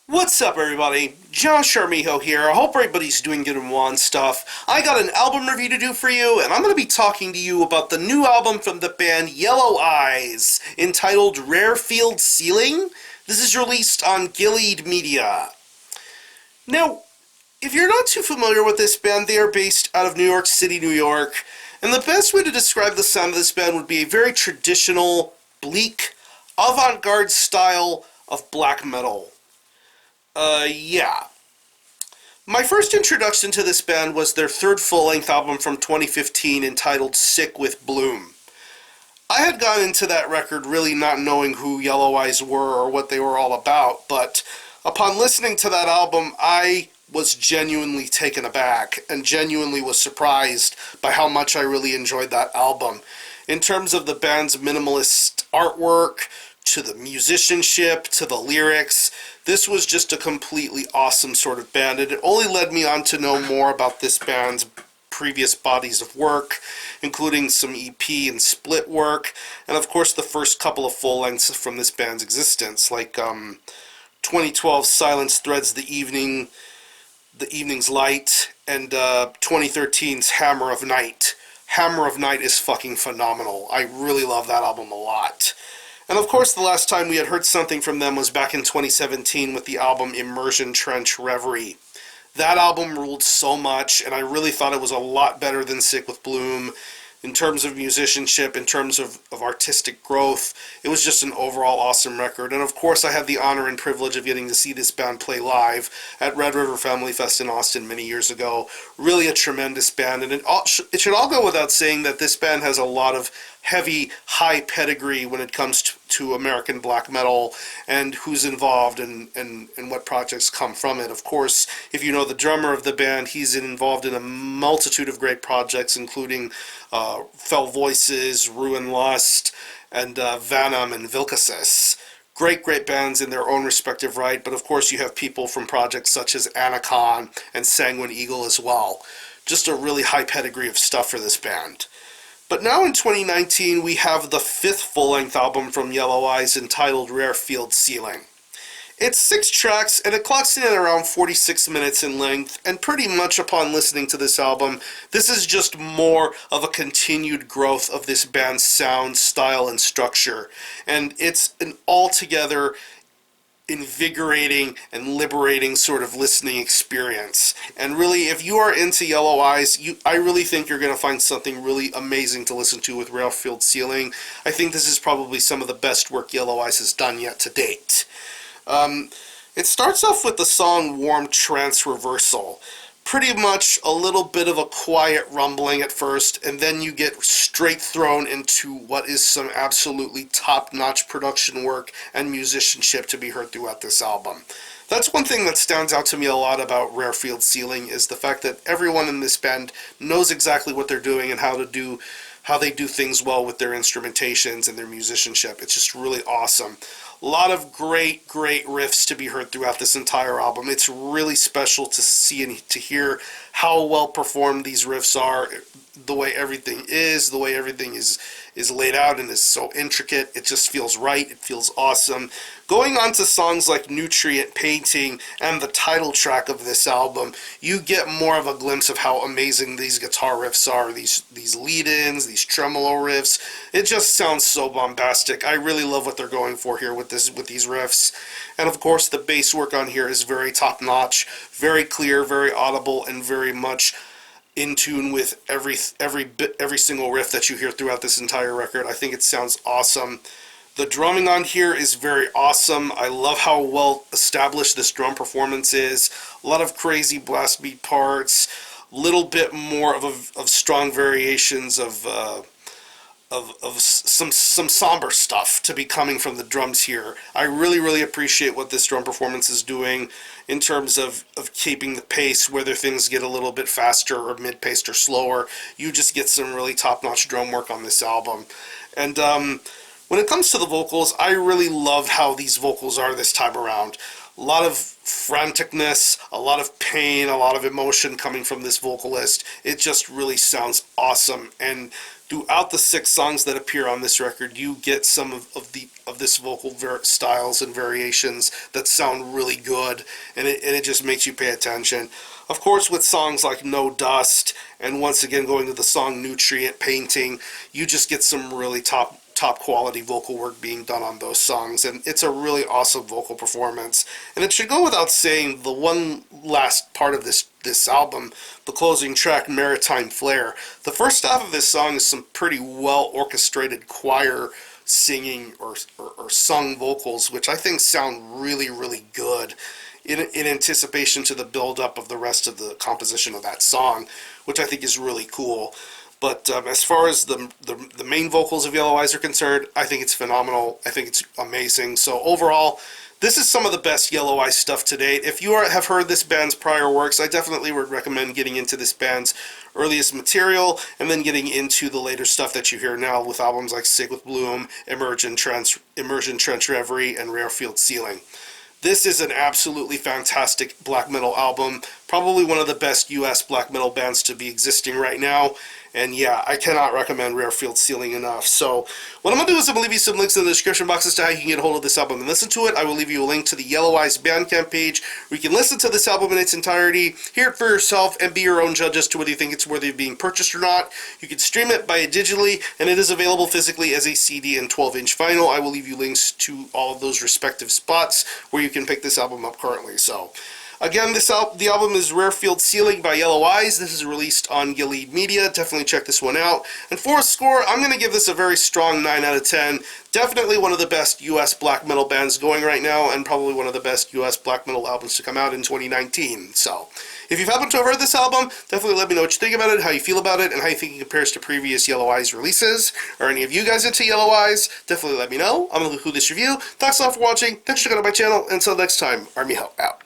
What's up, everybody? Josh Armijo here. I hope everybody's doing good and well and stuff. I got an album review to do for you, and I'm going to be talking to you about the new album from the band Yellow Eyes, entitled Rare Field Ceiling. This is released on GIlead Media. Now, if you're not too familiar with this band, they are based out of New York City, New York, and the best way to describe the sound of this band would be a very traditional, bleak, avant-garde style of black metal. Yeah. My first introduction to this band was their third full-length album from 2015 entitled Sick with Bloom. I had gone into that record really not knowing who Yellow Eyes were or what they were all about, but upon listening to that album, I was genuinely taken aback and genuinely was surprised by how much I really enjoyed that album. In terms of the band's minimalist artwork, to the musicianship, to the lyrics, this was just a completely awesome sort of band, and it only led me on to know more about this band's previous bodies of work, including some EP and split work, and of course the first couple of full lengths from this band's existence, like 2012 Silence Threads the Evening's Light, and 2013's Hammer of Night. Hammer of Night is fucking phenomenal. I really love that album a lot. And of course, the last time we had heard something from them was back in 2017 with the album Immersion Trench Reverie. That album ruled so much, and I really thought it was a lot better than Sick with Bloom. In terms of musicianship, in terms of artistic growth, it was just an overall awesome record. And of course, I had the honor and privilege of getting to see this band play live at Red River Family Fest in Austin many years ago. Really a tremendous band, and it should all go without saying that this band has a lot of heavy, high pedigree when it comes to American black metal and who's involved and what projects come from it. Of course, if you know the drummer of the band, he's involved in a multitude of great projects, including Fell Voices, Ruin Lust, and Venom and Vilcasis. Great bands in their own respective right, but of course you have people from projects such as Anacon and Sanguine Eagle as well. Just a really high pedigree of stuff for this band. But now in 2019, we have the fifth full-length album from Yellow Eyes entitled Rare Field Ceiling. It's 6 tracks, and it clocks in at around 46 minutes in length, and pretty much upon listening to this album, this is just more of a continued growth of this band's sound, style, and structure. And it's an altogether invigorating and liberating sort of listening experience. And really, if you are into Yellow Eyes, I really think you're going to find something really amazing to listen to with Rare Field Ceiling. I think this is probably some of the best work Yellow Eyes has done yet to date. It starts off with the song Warm Trance Reversal. Pretty much a little bit of a quiet rumbling at first, and then you get straight thrown into what is some absolutely top-notch production work and musicianship to be heard throughout this album. That's one thing that stands out to me a lot about Rare Field Ceiling, is the fact that everyone in this band knows exactly what they're doing and how they do things well with their instrumentations and their musicianship. It's just really awesome. A lot of great riffs to be heard throughout this entire album. It's really special to see and to hear how well performed these riffs are, the way everything is laid out and is so intricate. It just feels right. It feels awesome. Going on to songs like Nutrient Painting and the title track of this album, you get more of a glimpse of how amazing these guitar riffs are, these lead-ins, these tremolo riffs. It just sounds so bombastic. I really love what they're going for here with these riffs. And of course, the bass work on here is very top-notch, very clear, very audible, and very much in tune with every single riff that you hear throughout this entire record. I think it sounds awesome. The drumming on here is very awesome. I love how well established this drum performance is. A lot of crazy blast beat parts, a little bit more of strong variations of some somber stuff to be coming from the drums here. I really appreciate what this drum performance is doing in terms of keeping the pace, whether things get a little bit faster or mid-paced or slower. You just get some really top-notch drum work on this album. And when it comes to the vocals, I really love how these vocals are this time around. A lot of franticness, a lot of pain, a lot of emotion coming from this vocalist. It just really sounds awesome, and throughout the 6 songs that appear on this record, you get some of this vocal styles and variations that sound really good, and it just makes you pay attention. Of course, with songs like No Dust, and once again going to the song Nutrient Painting, you just get some really top quality vocal work being done on those songs, and it's a really awesome vocal performance. And it should go without saying, the one last part of this album, the closing track, Maritime Flare, the first half of this song is some pretty well orchestrated choir singing or sung vocals, which I think sound really, really good in anticipation to the build up of the rest of the composition of that song, which I think is really cool. But as far as the main vocals of Yellow Eyes are concerned, I think it's phenomenal. I think it's amazing. So overall, this is some of the best Yellow Eyes stuff to date. If you have heard this band's prior works, I definitely would recommend getting into this band's earliest material and then getting into the later stuff that you hear now with albums like Sick with Bloom, Immersion Trench Reverie, and Rare Field Ceiling. This is an absolutely fantastic black metal album, probably one of the best US black metal bands to be existing right now. And yeah, I cannot recommend Rare Field Ceiling enough. So what I'm going to do is I'm going to leave you some links in the description box as to how you can get a hold of this album and listen to it. I will leave you a link to the Yellow Eyes Bandcamp page where you can listen to this album in its entirety, hear it for yourself, and be your own judge as to whether you think it's worthy of being purchased or not. You can stream it by digitally, and it is available physically as a CD and 12-inch vinyl. I will leave you links to all of those respective spots where you can pick this album up currently. So again, the album is Rare Field Ceiling by Yellow Eyes. This is released on GIlead Media. Definitely check this one out. And for a score, I'm going to give this a very strong 9 out of 10. Definitely one of the best US black metal bands going right now, and probably one of the best US black metal albums to come out in 2019. So if you've happened to have heard this album, definitely let me know what you think about it, how you feel about it, and how you think it compares to previous Yellow Eyes releases. Are any of you guys into Yellow Eyes? Definitely let me know. I'm going to conclude this review. Thanks a lot for watching. Thanks for checking out my channel. Until next time, Armijo out.